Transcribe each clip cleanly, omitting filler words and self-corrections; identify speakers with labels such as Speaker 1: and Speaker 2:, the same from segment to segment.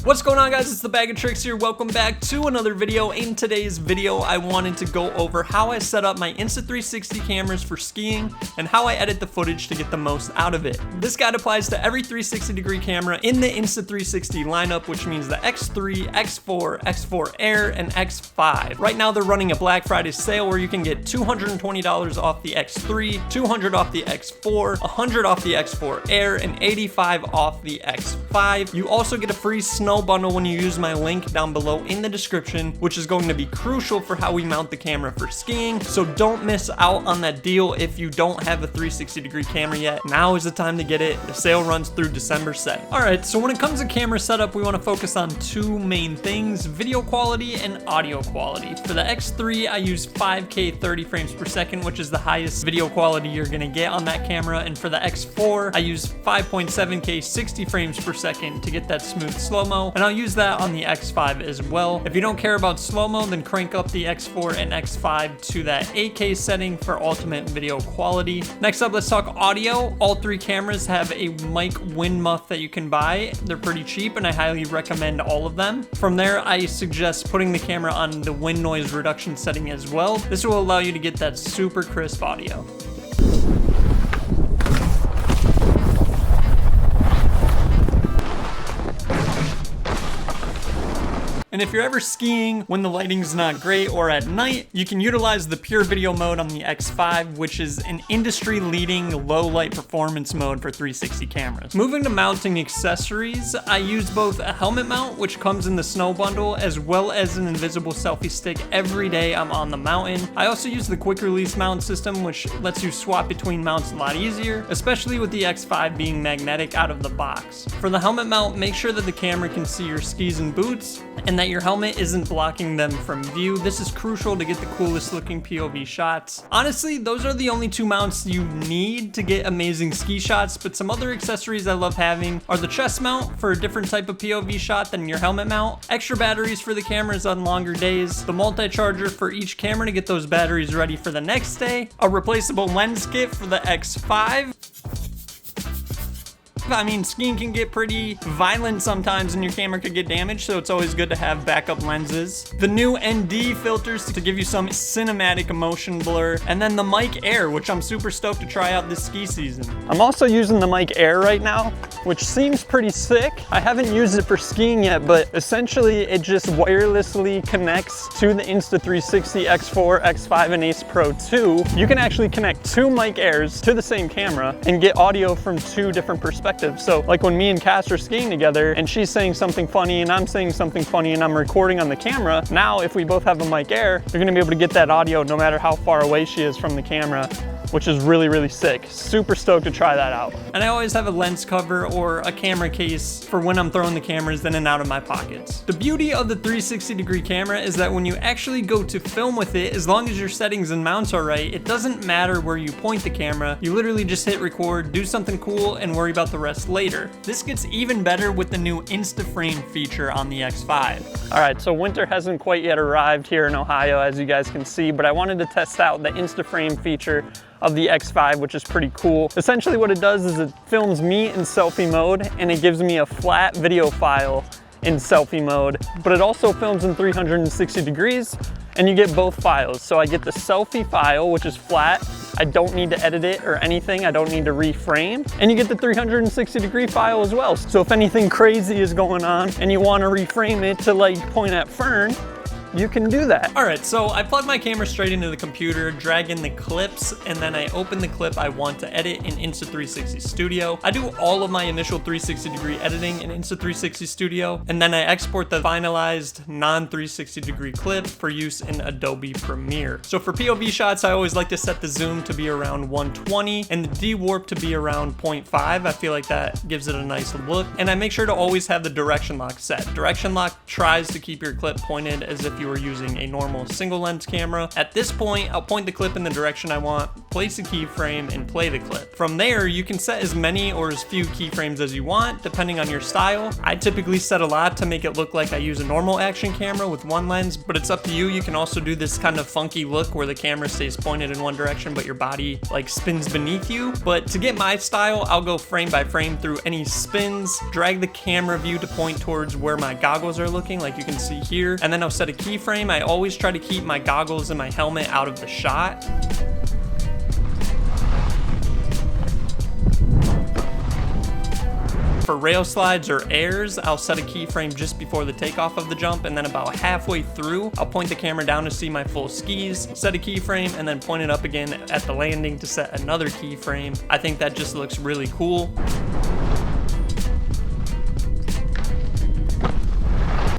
Speaker 1: What's going on, guys? It's the Bag of Tricks here. Welcome back to another video. In today's video, I wanted to go over how I set up my Insta360 cameras for skiing and how I edit the footage to get the most out of it. This guide applies to every 360 degree camera in the Insta360 lineup, which means the X3, X4, X4 Air, and X5. Right now, they're running a Black Friday sale where you can get $220 off the X3, $200 off the X4, $100 off the X4 Air, and $85 off the X5. You also get a free snow bundle when you use my link down below in the description, which is going to be crucial for how we mount the camera for skiing. So don't miss out on that deal if you don't have a 360 degree camera yet. Now is the time to get it. The sale runs through December 2nd. Alright, so when it comes to camera setup, we want to focus on two main things: video quality and audio quality. For the X3, I use 5K 30 frames per second, which is the highest video quality you're going to get on that camera. And for the X4, I use 5.7K 60 frames per second to get that smooth slow-mo. And I'll use that on the X5 as well. If you don't care about slow-mo, then crank up the X4 and X5 to that 8K setting for ultimate video quality. Next up, let's talk audio. All three cameras have a mic wind muff that you can buy. They're pretty cheap and I highly recommend all of them. From there, I suggest putting the camera on the wind noise reduction setting as well. This will allow you to get that super crisp audio. And if you're ever skiing when the lighting's not great or at night, you can utilize the pure video mode on the X5, which is an industry-leading low light performance mode for 360 cameras. Moving to mounting accessories, I use both a helmet mount, which comes in the snow bundle, as well as an invisible selfie stick every day I'm on the mountain. I also use the quick release mount system, which lets you swap between mounts a lot easier, especially with the X5 being magnetic out of the box. For the helmet mount, make sure that the camera can see your skis and boots, and that your helmet isn't blocking them from view. This is crucial to get the coolest looking POV shots. Honestly, those are the only two mounts you need to get amazing ski shots, but some other accessories I love having are the chest mount for a different type of POV shot than your helmet mount, extra batteries for the cameras on longer days, the multi-charger for each camera to get those batteries ready for the next day, a replaceable lens kit for the X5. I mean, skiing can get pretty violent sometimes and your camera could get damaged, so it's always good to have backup lenses. The new ND filters to give you some cinematic motion blur, and then the mic Air, which I'm super stoked to try out this ski season. I'm also using the mic Air right now, which seems pretty sick. I haven't used it for skiing yet, but essentially it just wirelessly connects to the Insta360 X4, X5, and Ace Pro 2. You can actually connect two mic Airs to the same camera and get audio from two different perspectives. So like when me and Cass are skiing together and she's saying something funny and I'm saying something funny and I'm recording on the camera, now if we both have a mic Air, you're gonna be able to get that audio no matter how far away she is from the camera, which is really, really sick. Super stoked to try that out. And I always have a lens cover or a camera case for when I'm throwing the cameras in and out of my pockets. The beauty of the 360 degree camera is that when you actually go to film with it, as long as your settings and mounts are right, it doesn't matter where you point the camera. You literally just hit record, do something cool, and worry about the rest later. This gets even better with the new Instaframe feature on the X5. All right, so winter hasn't quite yet arrived here in Ohio, as you guys can see, but I wanted to test out the Instaframe feature of the X5, which is pretty cool. Essentially what it does is it films me in selfie mode and it gives me a flat video file in selfie mode, but it also films in 360 degrees and you get both files. So I get the selfie file, which is flat. I don't need to edit it or anything. I don't need to reframe. And you get the 360 degree file as well. So if anything crazy is going on and you want to reframe it to like point at Fern, you can do that. All right, so I plug my camera straight into the computer, drag in the clips, and then I open the clip I want to edit in Insta360 Studio. I do all of my initial 360 degree editing in Insta360 Studio, and then I export the finalized non-360 degree clip for use in Adobe Premiere. So for POV shots, I always like to set the zoom to be around 120 and the de-warp to be around 0.5. I feel like that gives it a nice look. And I make sure to always have the direction lock set. Direction lock tries to keep your clip pointed as if you you were using a normal single lens camera. At this point, I'll point the clip in the direction I want, place a keyframe, and play the clip. From there, you can set as many or as few keyframes as you want, depending on your style. I typically set a lot to make it look like I use a normal action camera with one lens, but it's up to you. You can also do this kind of funky look where the camera stays pointed in one direction, but your body like spins beneath you. But to get my style, I'll go frame by frame through any spins, drag the camera view to point towards where my goggles are looking, like you can see here, and then I'll set a keyframe. I always try to keep my goggles and my helmet out of the shot. For rail slides or airs, I'll set a keyframe just before the takeoff of the jump, and then about halfway through, I'll point the camera down to see my full skis, set a keyframe, and then point it up again at the landing to set another keyframe. I think that just looks really cool.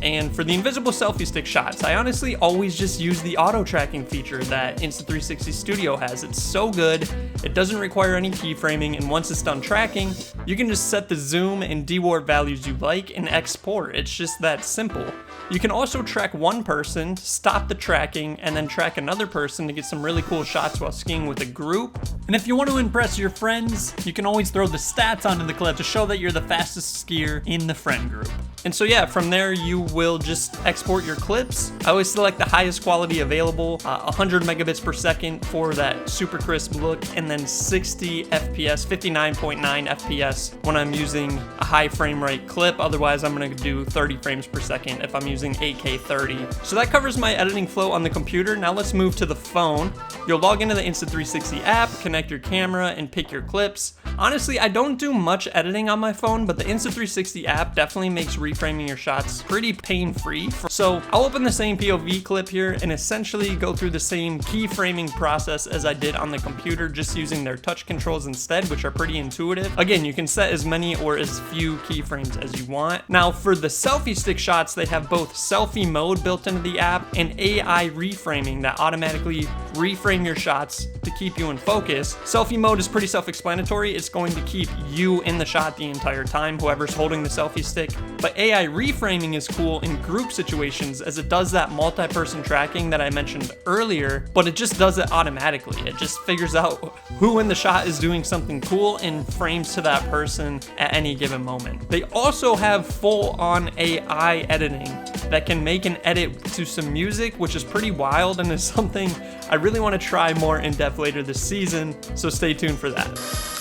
Speaker 1: And for the invisible selfie stick shots, I honestly always just use the auto tracking feature that Insta360 Studio has. It's so good, it doesn't require any keyframing, and once it's done tracking, you can just set the zoom and dewarp values you like and export. It's just that simple. You can also track one person, stop the tracking, and then track another person to get some really cool shots while skiing with a group. And if you want to impress your friends, you can always throw the stats onto the clip to show that you're the fastest skier in the friend group. And so yeah, from there you will just export your clips. I always select the highest quality available, 100 megabits per second for that super crisp look, and then 60 FPS, 59.9 FPS when I'm using a high frame rate clip. Otherwise, I'm gonna do 30 frames per second if I'm using 8K 30. So that covers my editing flow on the computer. Now let's move to the phone. You'll log into the Insta360 app, connect your camera, and pick your clips. Honestly, I don't do much editing on my phone, but the Insta360 app definitely makes reframing your shots pretty pain-free. So I'll open the same POV clip here and essentially go through the same keyframing process as I did on the computer, just using their touch controls instead, which are pretty intuitive. Again, you can set as many or as few keyframes as you want. Now for the selfie stick shots, they have both selfie mode built into the app and AI reframing that automatically reframe your shots to keep you in focus. Selfie mode is pretty self-explanatory. It's going to keep you in the shot the entire time, whoever's holding the selfie stick. But AI reframing is cool in group situations as it does that multi-person tracking that I mentioned earlier, but it just does it automatically. It just figures out who in the shot is doing something cool and frames to that person at any given moment. They also have full-on AI editing that can make an edit to some music, which is pretty wild and is something I really want to try more in depth later this season, so stay tuned for that.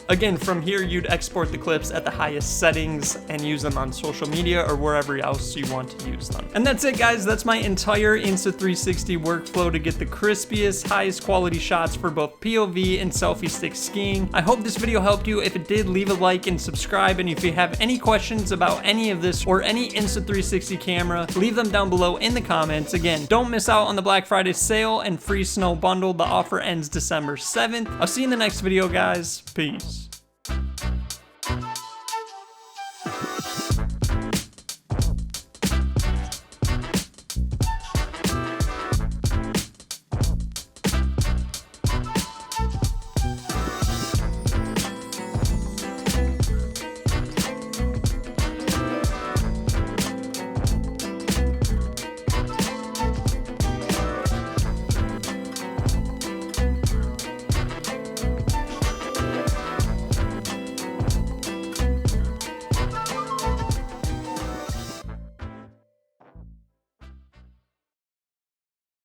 Speaker 1: Again, from here, you'd export the clips at the highest settings and use them on social media or wherever else you want to use them. And that's it, guys. That's my entire Insta360 workflow to get the crispiest, highest quality shots for both POV and selfie stick skiing. I hope this video helped you. If it did, leave a like and subscribe. And if you have any questions about any of this or any Insta360 camera, leave them down below in the comments. Again, don't miss out on the Black Friday sale and free snow bundle. The offer ends December 7th. I'll see you in the next video, guys. Peace.